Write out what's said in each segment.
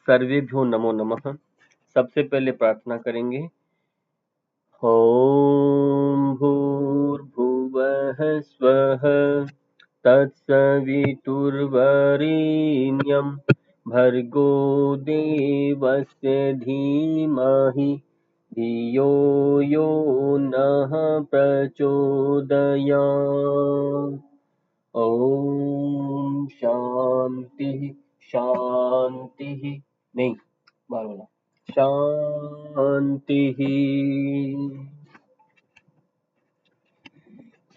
सर्वेभ्यो नमो नमः। सबसे पहले प्रार्थना करेंगे। ओम भूर्भुवः स्वः तत्सवितुर्वरेण्यं भर्गो देवस्य धीमहि धियो यो नः प्रचोदयात्। ओम शांति शांति नहीं बार बोला शांति।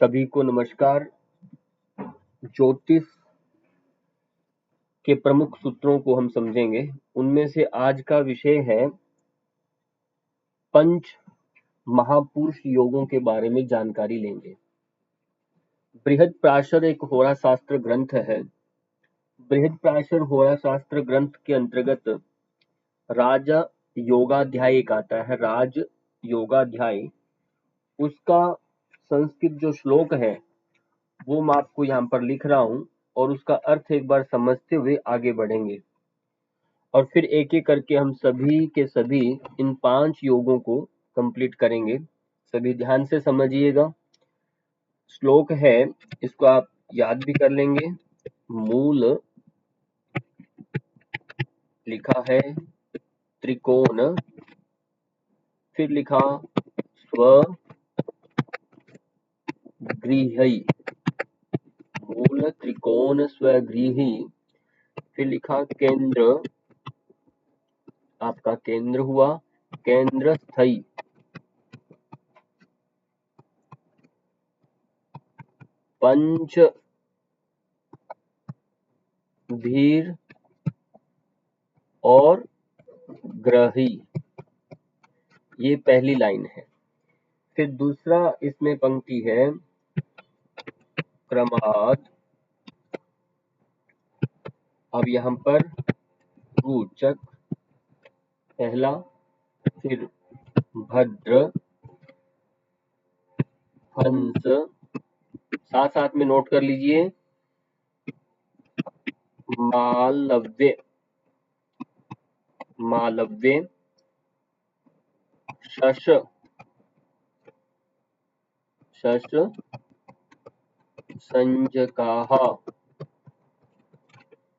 सभी को नमस्कार। ज्योतिष के प्रमुख सूत्रों को हम समझेंगे। उनमें से आज का विषय है पंच महापुरुष योगों के बारे में जानकारी लेंगे। बृहत्पराशर एक होरा शास्त्र ग्रंथ है। बृहत्पराशर होरा शास्त्र ग्रंथ के अंतर्गत राज योगाध्याय एक आता है। राज योगाध्याय, उसका संस्कृत जो श्लोक है वो मैं आपको यहाँ पर लिख रहा हूँ और उसका अर्थ एक बार समझते हुए आगे बढ़ेंगे और फिर एक एक करके हम सभी के सभी इन 5 योगों को कंप्लीट करेंगे। सभी ध्यान से समझिएगा। श्लोक है, इसको आप याद भी कर लेंगे। मूल लिखा है त्रिकोण, फिर लिखा स्वगृही, मूल त्रिकोण स्वगृही, फिर लिखा केंद्र, आपका केंद्र हुआ केंद्र स्थायी, पंच धीर और ग्रही, ये पहली लाइन है। फिर दूसरा इसमें पंक्ति है क्रमाद। अब यहाँ पर रूचक पहला, फिर भद्र, हंस, साथ साथ में नोट कर लीजिए, मालव्य, मालव्य, शश, शश, संजकाः,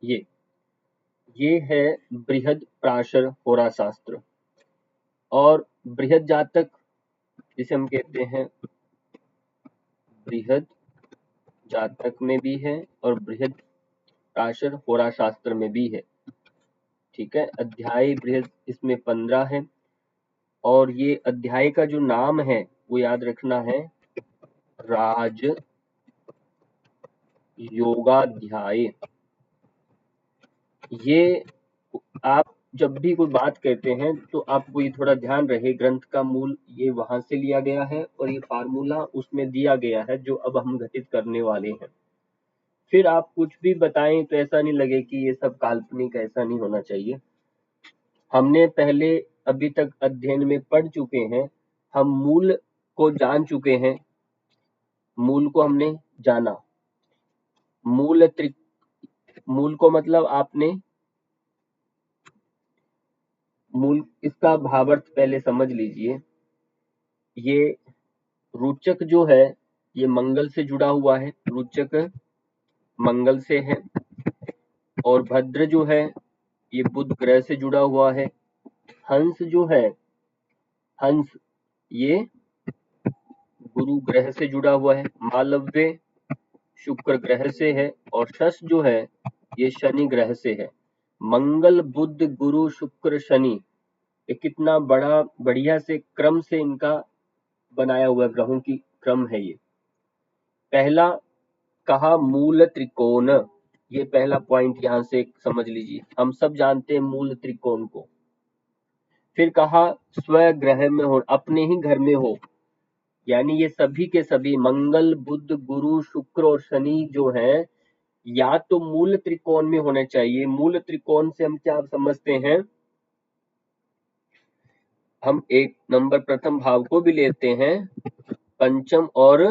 ये है बृहत्पराशर होरा शास्त्र। और बृहद जातक जिसे हम कहते हैं, बृहद जातक में भी है और बृहत्पराशर होरा शास्त्र में भी है। ठीक है, अध्याय बृहद इसमें 15 है और ये अध्याय का जो नाम है वो याद रखना है, राज योगाध्याय। ये आप जब भी कोई बात कहते हैं तो आपको ये थोड़ा ध्यान रहे, ग्रंथ का मूल ये वहां से लिया गया है और ये फार्मूला उसमें दिया गया है जो अब हम घटित करने वाले हैं। फिर आप कुछ भी बताएं तो ऐसा नहीं लगे कि ये सब काल्पनिक, ऐसा नहीं होना चाहिए। हमने पहले अभी तक अध्ययन में पढ़ चुके हैं, हम मूल को जान चुके हैं, मूल को हमने जाना। मूल को मतलब आपने मूल, इसका भावार्थ पहले समझ लीजिए। ये रुचक जो है ये मंगल से जुड़ा हुआ है, रुचक मंगल से है, और भद्र जो है ये बुध ग्रह से जुड़ा हुआ है। हंस जो है, हंस ये गुरु ग्रह से जुड़ा हुआ है। मालव्य शुक्र ग्रह से है और शश जो है ये शनि ग्रह से है। मंगल बुध गुरु शुक्र शनि, ये कितना बड़ा बढ़िया से क्रम से इनका बनाया हुआ ग्रहों की क्रम है। ये पहला कहा मूल त्रिकोण, ये पहला पॉइंट यहाँ से समझ लीजिए। हम सब जानते हैं मूल त्रिकोण को। फिर कहा स्वग्रह में हो, अपने ही घर में हो, यानी ये सभी के सभी मंगल बुध गुरु शुक्र और शनि जो है या तो मूल त्रिकोण में होने चाहिए। मूल त्रिकोण से हम क्या समझते हैं, हम एक नंबर प्रथम भाव को भी लेते हैं, पंचम और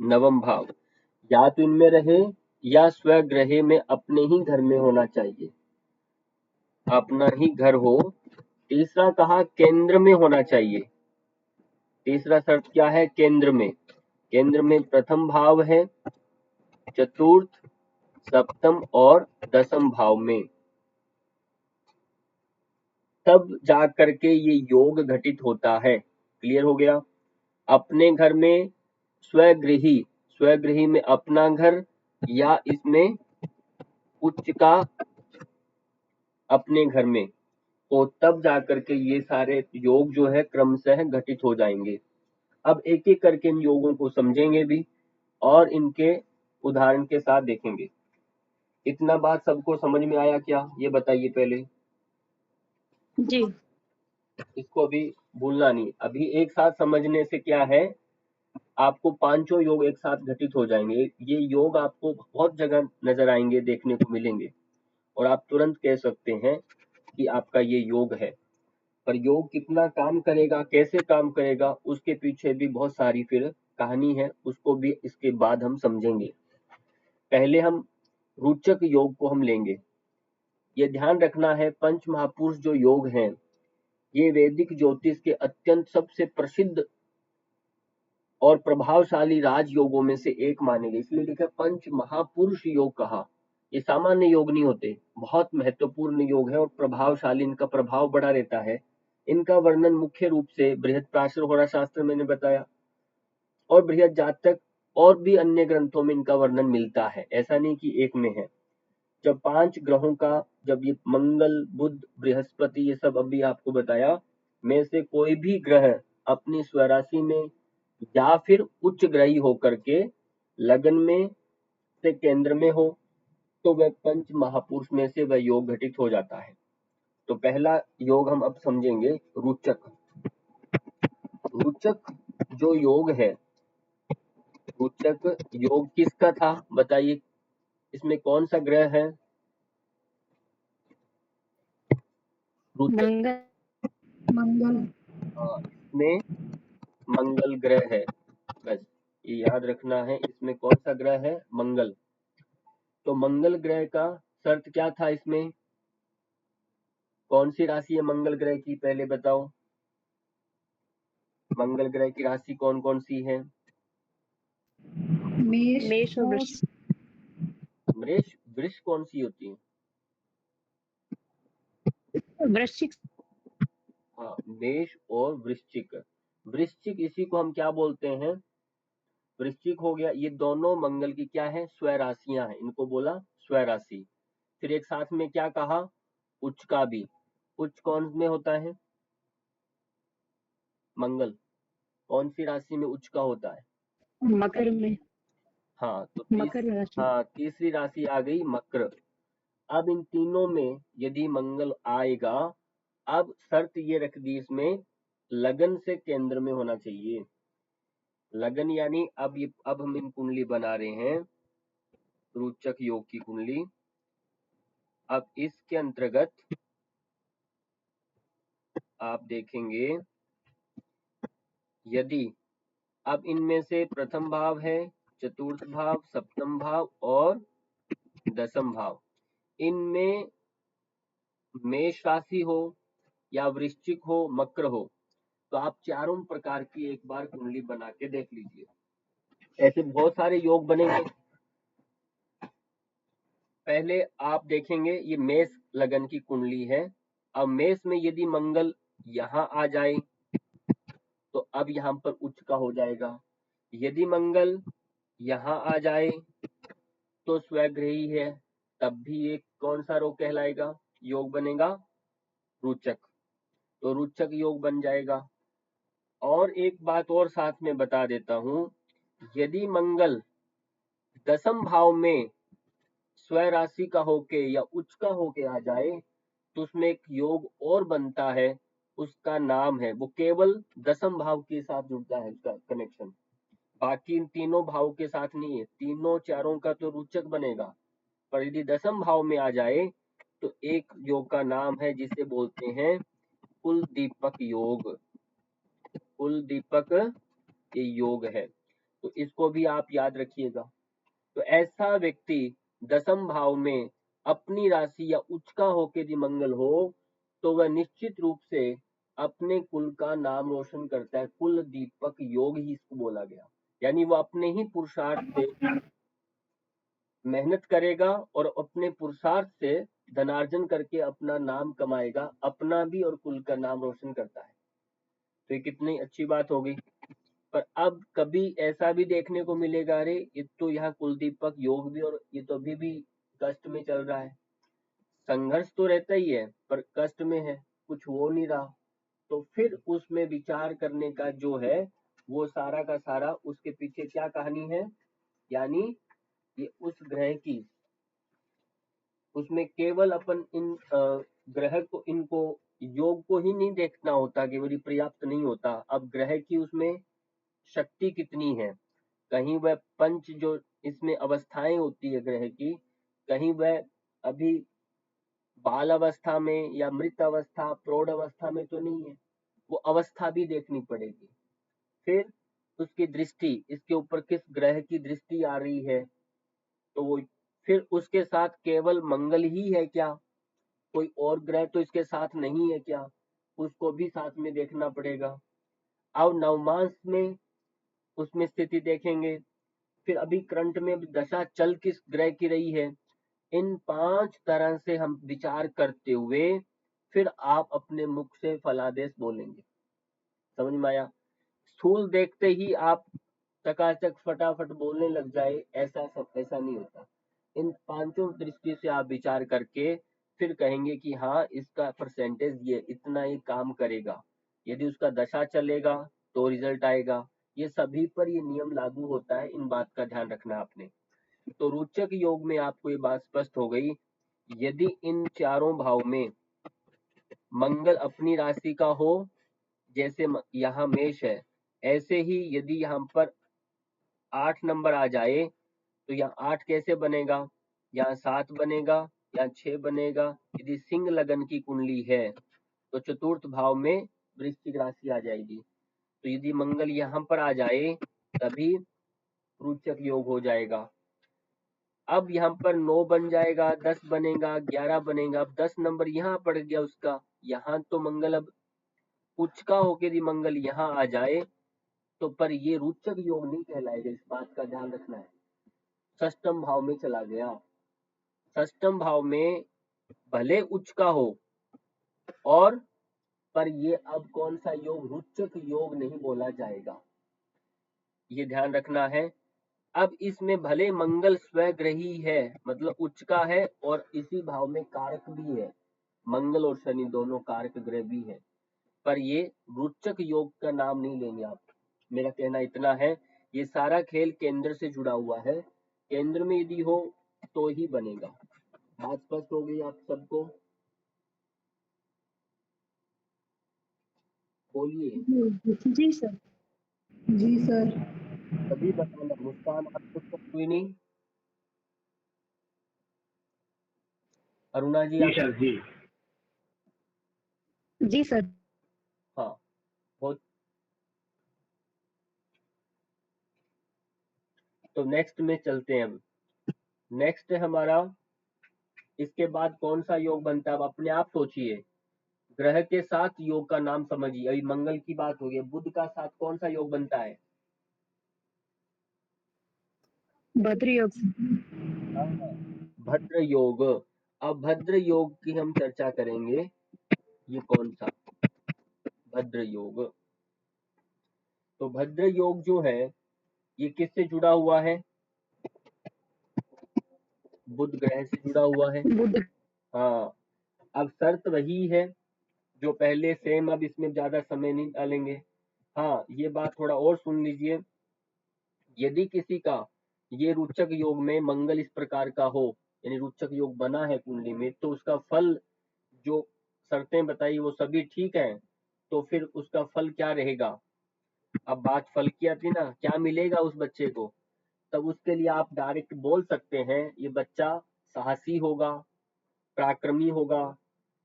नवम भाव, या तो इनमें रहे या स्वग्रह में अपने ही घर में होना चाहिए। अपना ही घर हो। तीसरा कहा केंद्र में होना चाहिए। तीसरा शर्त क्या है? केंद्र में। केंद्र में प्रथम भाव है, चतुर्थ, सप्तम और दसम भाव में, तब जा करके ये योग घटित होता है। क्लियर हो गया? अपने घर में स्वगृही, स्वगृही में अपना घर या इसमें उच्च का अपने घर में, तो तब जा करके ये सारे योग जो है क्रमशः घटित हो जाएंगे। अब एक एक करके इन योगों को समझेंगे भी और इनके उदाहरण के साथ देखेंगे। इतना बात सबको समझ में आया क्या? ये बताइए पहले। जी। इसको अभी भूलना नहीं। अभी एक साथ समझने से क्या है, आपको पांचों योग एक साथ घटित हो जाएंगे। ये योग आपको बहुत जगह नजर आएंगे, देखने को मिलेंगे और आप तुरंत कह सकते हैं कि आपका ये योग है। पर योग कितना काम करेगा, कैसे काम करेगा, उसके पीछे भी बहुत सारी फिर कहानी है, उसको भी इसके बाद हम समझेंगे। पहले हम रोचक योग को हम लेंगे। ये ध्यान रखना है, पंच महापुरुष जो योग हैं, ये वैदिक ज्योतिष के अत्यंत सबसे प्रसिद्ध और प्रभावशाली राजयोगों में से एक माने गए, इसलिए लिखा पंच महापुरुष योग कहा। ये सामान्य योग नहीं होते, बहुत महत्वपूर्ण योग है और प्रभावशाली, इनका प्रभाव बड़ा रहता है। इनका वर्णन मुख्य रूप से बृहत्प्राचीन होरा शास्त्र मैंने बताया और बृहद जातक और भी अन्य ग्रंथों में इनका वर्णन मिलता है, ऐसा नहीं कि एक में है। जब 5 ग्रहों का, जब ये मंगल, बुध, बृहस्पति, ये सब अभी आपको बताया, में से कोई भी ग्रह अपनी स्वराशि में या फिर उच्च ग्रही होकर के लगन में से केंद्र में हो, तो वह पंच महापुरुष में से वह योग घटित हो जाता है। तो पहला योग हम अब समझेंगे, रोचक। रोचक जो योग है, रोचक योग किसका था बताइए? इसमें कौन सा ग्रह है रोचक? मंगल। मंगल। इसमें मंगल ग्रह है, बस ये याद रखना है, इसमें कौन सा ग्रह है? मंगल। तो मंगल ग्रह का शर्त क्या था? इसमें कौन सी राशि है मंगल ग्रह की, पहले बताओ। मंगल ग्रह की राशि कौन कौन सी है? मेष और वृश्चिक। वृष, वृष कौन सी होती है? वृश्चिक। हाँ, मेष और वृश्चिक। वृश्चिक, इसी को हम क्या बोलते हैं? वृश्चिक हो गया। ये दोनों मंगल की क्या है? स्वराशियां हैं, इनको बोला स्वराशि। फिर एक साथ में क्या कहा? उच्च का भी। उच्च कौन में होता है? मंगल। कौन सी राशि में उच्च का होता है? मकर में। हाँ, तो मकर राशि। हाँ, तीसरी राशि आ गई मकर। अब इन तीनों में यदि मंगल आएगा, अब शर्त ये रख दी इसमें, लगन से केंद्र में होना चाहिए। लगन यानी अब हम इन कुंडली बना रहे हैं, रोचक योग की कुंडली। अब इसके अंतर्गत आप देखेंगे, यदि अब इनमें से प्रथम भाव है, चतुर्थ भाव, सप्तम भाव और दसम भाव, इनमें मेष राशि हो या वृश्चिक हो, मकर हो, तो आप चारों प्रकार की एक बार कुंडली बना के देख लीजिए। ऐसे बहुत सारे योग बनेंगे। पहले आप देखेंगे, ये मेष लगन की कुंडली है। अब मेष में यदि मंगल यहाँ आ जाए तो अब यहाँ पर उच्च का हो जाएगा। यदि मंगल यहाँ आ जाए तो स्वगृही है, तब भी एक कौन सा योग कहलाएगा? योग बनेगा रोचक। तो रोचक योग बन जाएगा। और एक बात और साथ में बता देता हूं, यदि मंगल दसम भाव में स्वराशि का होके या उच्च का होके आ जाए तो उसमें एक योग और बनता है, उसका नाम है, वो केवल दसम भाव के साथ जुड़ता है उसका कनेक्शन, बाकी इन तीनों भाव के साथ नहीं है। तीनों चारों का तो रोचक बनेगा, पर यदि दसम भाव में आ जाए तो एक योग का नाम है जिसे बोलते हैं कुल दीपक योग। कुल दीपक ये योग है, तो इसको भी आप याद रखिएगा। तो ऐसा व्यक्ति दसम भाव में अपनी राशि या उच्च का होके यदि मंगल हो तो वह निश्चित रूप से अपने कुल का नाम रोशन करता है। कुल दीपक योग ही इसको बोला गया, यानी वो अपने ही पुरुषार्थ से मेहनत करेगा और अपने पुरुषार्थ से धनार्जन करके अपना नाम कमाएगा, अपना भी और कुल का नाम रोशन करता है। तो ये कितनी अच्छी बात होगी। पर अब कभी ऐसा भी देखने को मिलेगा, अरे ये तो यहाँ कुलदीपक योग भी और ये तो अभी भी कष्ट में चल रहा है। संघर्ष तो रहता ही है पर कष्ट में है, कुछ हो नहीं रहा। तो फिर उसमें विचार करने का जो है वो सारा का सारा उसके पीछे क्या कहानी है, यानी ये उस ग्रह की, उसमें केवल अपन इन ग्रह को, इनको योग को ही नहीं देखना होता, केवल पर्याप्त नहीं होता। अब ग्रह की उसमें शक्ति कितनी है, कहीं वह पंच जो इसमें अवस्थाएं होती है ग्रह की, कहीं वह अभी बाल अवस्था में या मृत अवस्था प्रौढ़ अवस्था में तो नहीं है, वो अवस्था भी देखनी पड़ेगी। फिर उसकी दृष्टि, इसके ऊपर किस ग्रह की दृष्टि आ रही है, तो वो फिर उसके साथ केवल मंगल ही है क्या, कोई और ग्रह तो इसके साथ नहीं है क्या, उसको भी साथ में देखना पड़ेगा। अब नवमांश में उसमें स्थिति देखेंगे, फिर अभी करंट में दशा चल किस ग्रह की रही है, इन 5 तरह से हम विचार करते हुए फिर आप अपने मुख से फलादेश बोलेंगे। समझ में आया? स्थूल देखते ही आप चकाचक फटाफट बोलने लग जाए, ऐसा नहीं होता। इन पांचों दृष्टि से आप विचार करके फिर कहेंगे कि हाँ इसका परसेंटेज ये इतना ही काम करेगा, यदि उसका दशा चलेगा तो रिजल्ट आएगा। ये सभी पर ये नियम लागू होता है, इन बात का ध्यान रखना आपने। तो रोचक योग में आपको ये बात स्पष्ट हो गई, यदि इन चारों भाव में मंगल अपनी राशि का हो, जैसे यहाँ मेष है, ऐसे ही यदि यहाँ पर 8 नंबर आ जाए तो यहाँ 8 कैसे बनेगा, यहाँ 7 बनेगा, यहाँ 6 बनेगा। यदि सिंह लगन की कुंडली है तो चतुर्थ भाव में वृश्चिक राशि आ जाएगी। तो यदि मंगल यहाँ पर आ जाए तभी रोचक योग हो जाएगा। अब यहाँ पर 9 बन जाएगा, 10 बनेगा, 11 बनेगा। अब 10 नंबर यहाँ पड़ गया उसका, यहाँ तो मंगल अब उच्च का होके यदि मंगल यहाँ आ जाए तो पर ये रोचक योग नहीं कहलाएगा, इस बात का ध्यान रखना है। षष्ठम भाव में चला गया, षष्ठम भाव में भले उच्च का हो और पर ये अब कौन सा योग, रोचक योग नहीं बोला जाएगा, ये ध्यान रखना है। अब इसमें भले मंगल स्वग्रही है, मतलब उच्च का है और इसी भाव में कारक भी है, मंगल और शनि दोनों कारक ग्रह भी है, पर ये रोचक योग का नाम नहीं लेंगे आप। मेरा कहना इतना है, ये सारा खेल केंद्र से जुड़ा हुआ है, केंद्र में यदि हो तो ही बनेगा। बात स्पष्ट हो गई आप सबको? बोलिए। जी सर। जी सर। तभी बताना, मुस्कान आपको स्पष्ट हुई नहीं? अरुणा जी जी आप? सर जी। जी सर। हाँ बहुत। तो नेक्स्ट में चलते हैं। अब नेक्स्ट हमारा इसके बाद कौन सा योग बनता है, अब अपने आप सोचिए। ग्रह के साथ योग का नाम समझिए, अभी मंगल की बात हो गई, बुध का साथ कौन सा योग बनता है? भद्र योग। भद्र योग। अब भद्र योग की हम चर्चा करेंगे, ये कौन सा भद्र योग। तो भद्र योग जो है ये किससे जुड़ा हुआ है, बुध ग्रह से जुड़ा हुआ है। बुध। हाँ, अब शर्त वही है जो पहले सेम, अब इसमें ज्यादा समय नहीं डालेंगे। हाँ ये बात थोड़ा और सुन लीजिए, यदि किसी का ये रोचक योग में मंगल इस प्रकार का हो, यानी रोचक योग बना है कुंडली में, तो उसका फल, जो शर्तें बताई वो सभी ठीक है, तो फिर उसका फल क्या रहेगा। अब बात फल की आती ना, क्या मिलेगा उस बच्चे को, तब उसके लिए आप डायरेक्ट बोल सकते हैं ये बच्चा साहसी होगा, पराक्रमी होगा,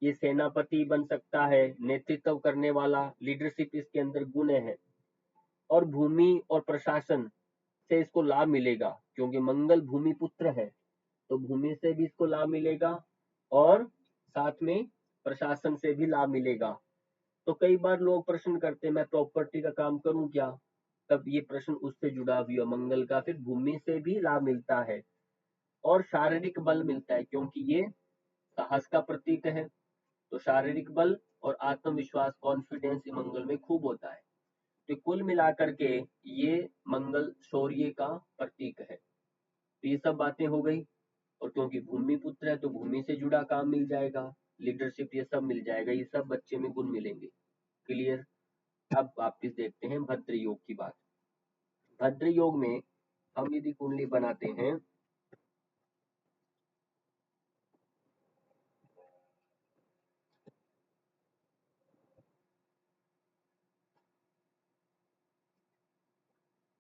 ये सेनापति बन सकता है, नेतृत्व करने वाला, लीडरशिप इसके अंदर गुण है, और भूमि और प्रशासन से इसको लाभ मिलेगा, क्योंकि मंगल भूमि पुत्र है। तो भूमि से भी इसको लाभ मिलेगा और साथ में प्रशासन से भी लाभ मिलेगा। तो कई बार लोग प्रश्न करते हैं मैं प्रॉपर्टी का काम करूं क्या, तब ये प्रश्न उससे जुड़ा भी है। मंगल का फिर भूमि से भी लाभ मिलता है और शारीरिक बल मिलता है, क्योंकि ये साहस का प्रतीक है। तो शारीरिक बल और आत्मविश्वास, कॉन्फिडेंस मंगल में खूब होता है। तो कुल मिलाकर के ये मंगल शौर्य का प्रतीक है। तो ये सब बातें हो गई। और क्योंकि भूमि पुत्र है तो भूमि से जुड़ा काम मिल जाएगा, लीडरशिप ये सब मिल जाएगा, ये सब बच्चे में गुण मिलेंगे। क्लियर। अब वापिस देखते हैं भद्र योग की बात। भद्र योग में हम यदि कुंडली बनाते हैं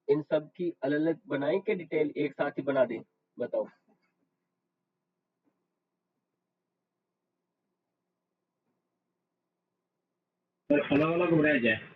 इन सब की अलग अलग बनाए के डिटेल एक साथ ही बना दें, बताओ। अलग अलग हो रहा है।